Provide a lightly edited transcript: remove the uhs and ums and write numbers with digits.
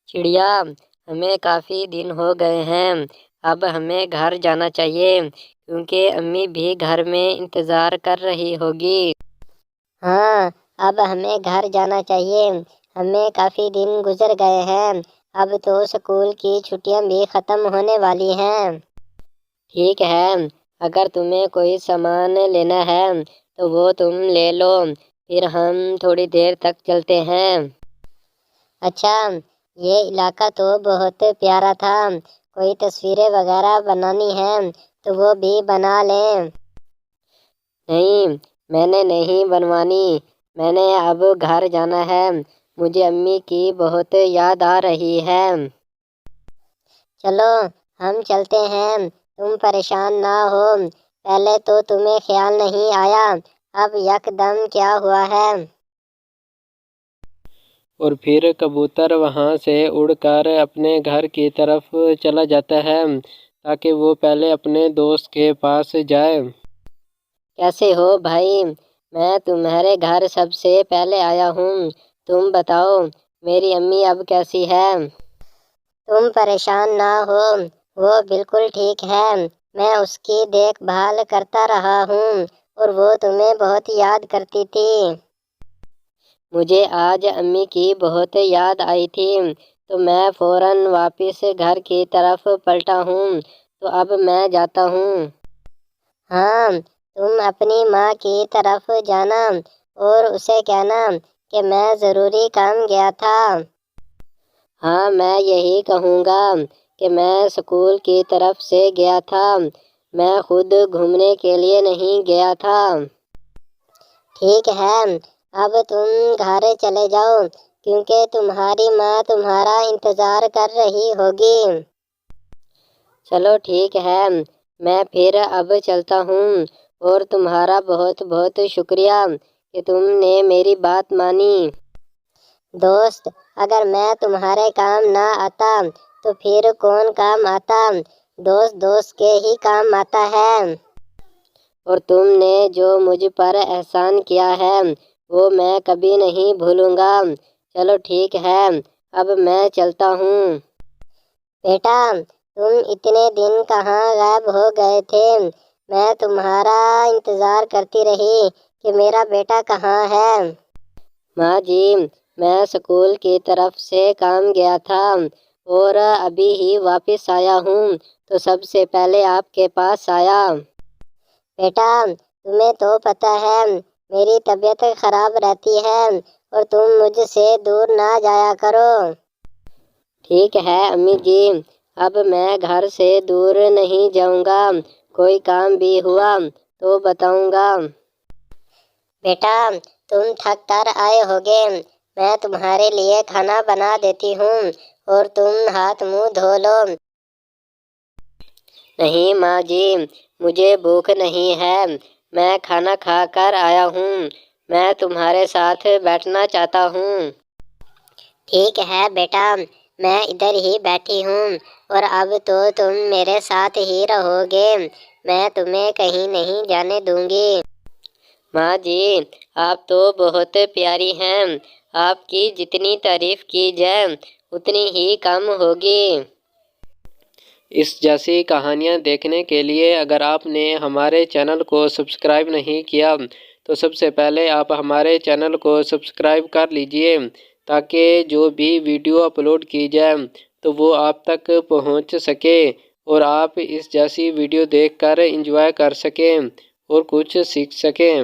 چڑیا، ہمیں کافی دن ہو گئے ہیں، اب ہمیں گھر جانا چاہیے کیونکہ امی بھی گھر میں انتظار کر رہی ہوگی۔ ہاں، اب ہمیں گھر جانا چاہیے، ہمیں کافی دن گزر گئے ہیں، اب تو اسکول کی چھٹیاں بھی ختم ہونے والی ہیں۔ ٹھیک ہے، اگر تمہیں کوئی سامان لینا ہے تو وہ تم لے لو، پھر ہم تھوڑی دیر تک چلتے ہیں۔ اچھا، یہ علاقہ تو بہت پیارا تھا، کوئی تصویریں وغیرہ بنانی ہیں تو وہ بھی بنا لیں۔ نہیں، میں نے نہیں بنوانی، میں نے اب گھر جانا ہے، مجھے امی کی بہت یاد آ رہی ہے۔ چلو ہم چلتے ہیں، تم پریشان نہ ہو، پہلے تو تمہیں خیال نہیں آیا، اب یکدم کیا ہوا ہے؟ اور پھر کبوتر وہاں سے اڑ کر اپنے گھر کی طرف چلا جاتا ہے تاکہ وہ پہلے اپنے دوست کے پاس جائے۔ کیسے ہو بھائی؟ میں تمہارے گھر سب سے پہلے آیا ہوں، تم بتاؤ میری امی اب کیسی ہے؟ تم پریشان نہ ہو، وہ بالکل ٹھیک ہے، میں اس کی دیکھ بھال کرتا رہا ہوں اور وہ تمہیں بہت یاد کرتی تھی۔ مجھے آج امی کی بہت یاد آئی تھی تو میں فوراً واپس گھر کی طرف پلٹا ہوں، تو اب میں جاتا ہوں۔ ہاں، تم اپنی ماں کی طرف جانا اور اسے کہنا کہ میں ضروری کام گیا تھا۔ ہاں، میں یہی کہوں گا کہ میں اسکول کی طرف سے گیا تھا، میں خود گھومنے کے لیے نہیں گیا تھا۔ ٹھیک ہے، اب تم گھر چلے جاؤ کیونکہ تمہاری ماں تمہارا انتظار کر رہی ہوگی۔ چلو ٹھیک ہے، میں پھر اب چلتا ہوں، اور تمہارا بہت بہت شکریہ کہ تم نے میری بات مانی۔ دوست، اگر میں تمہارے کام نہ آتا تو پھر کون کام آتا؟ دوست دوست کے ہی کام آتا ہے۔ اور تم نے جو مجھ پر احسان کیا ہے وہ میں کبھی نہیں بھولوں گا۔ چلو ٹھیک ہے، اب میں چلتا ہوں۔ بیٹا، تم اتنے دن کہاں غائب ہو گئے تھے؟ میں تمہارا انتظار کرتی رہی کہ میرا بیٹا کہاں ہے۔ ماں جی، میں اسکول کی طرف سے کام گیا تھا اور ابھی ہی واپس آیا ہوں تو سب سے پہلے آپ کے پاس آیا۔ بیٹا، تمہیں تو پتہ ہے میری طبیعت خراب رہتی ہے اور تم مجھ سے دور نہ جایا کرو۔ ٹھیک ہے امی جی، اب میں گھر سے دور نہیں جاؤں گا، کوئی کام بھی ہوا تو بتاؤں گا۔ بیٹا، تم تھک کر آئے ہوگے، میں تمہارے لیے کھانا بنا دیتی ہوں اور تم ہاتھ منہ دھو لو۔ نہیں ماں جی، مجھے بھوک نہیں ہے، میں کھانا کھا کر آیا ہوں، میں تمہارے ساتھ بیٹھنا چاہتا ہوں۔ ٹھیک ہے بیٹا، میں ادھر ہی بیٹھی ہوں اور اب تو تم میرے ساتھ ہی رہو گے، میں تمہیں کہیں نہیں جانے دوں گی۔ ماں جی، آپ تو بہت پیاری ہیں، آپ کی جتنی تعریف کی جائے اتنی ہی کم ہوگی۔ اس جیسی کہانیاں دیکھنے کے لیے اگر آپ نے ہمارے چینل کو سبسکرائب نہیں کیا تو سب سے پہلے آپ ہمارے چینل کو سبسکرائب کر لیجئے تاکہ جو بھی ویڈیو اپلوڈ کی جائے تو وہ آپ تک پہنچ سکے اور آپ اس جیسی ویڈیو دیکھ کر انجوائے کر سکیں اور کچھ سیکھ سکیں۔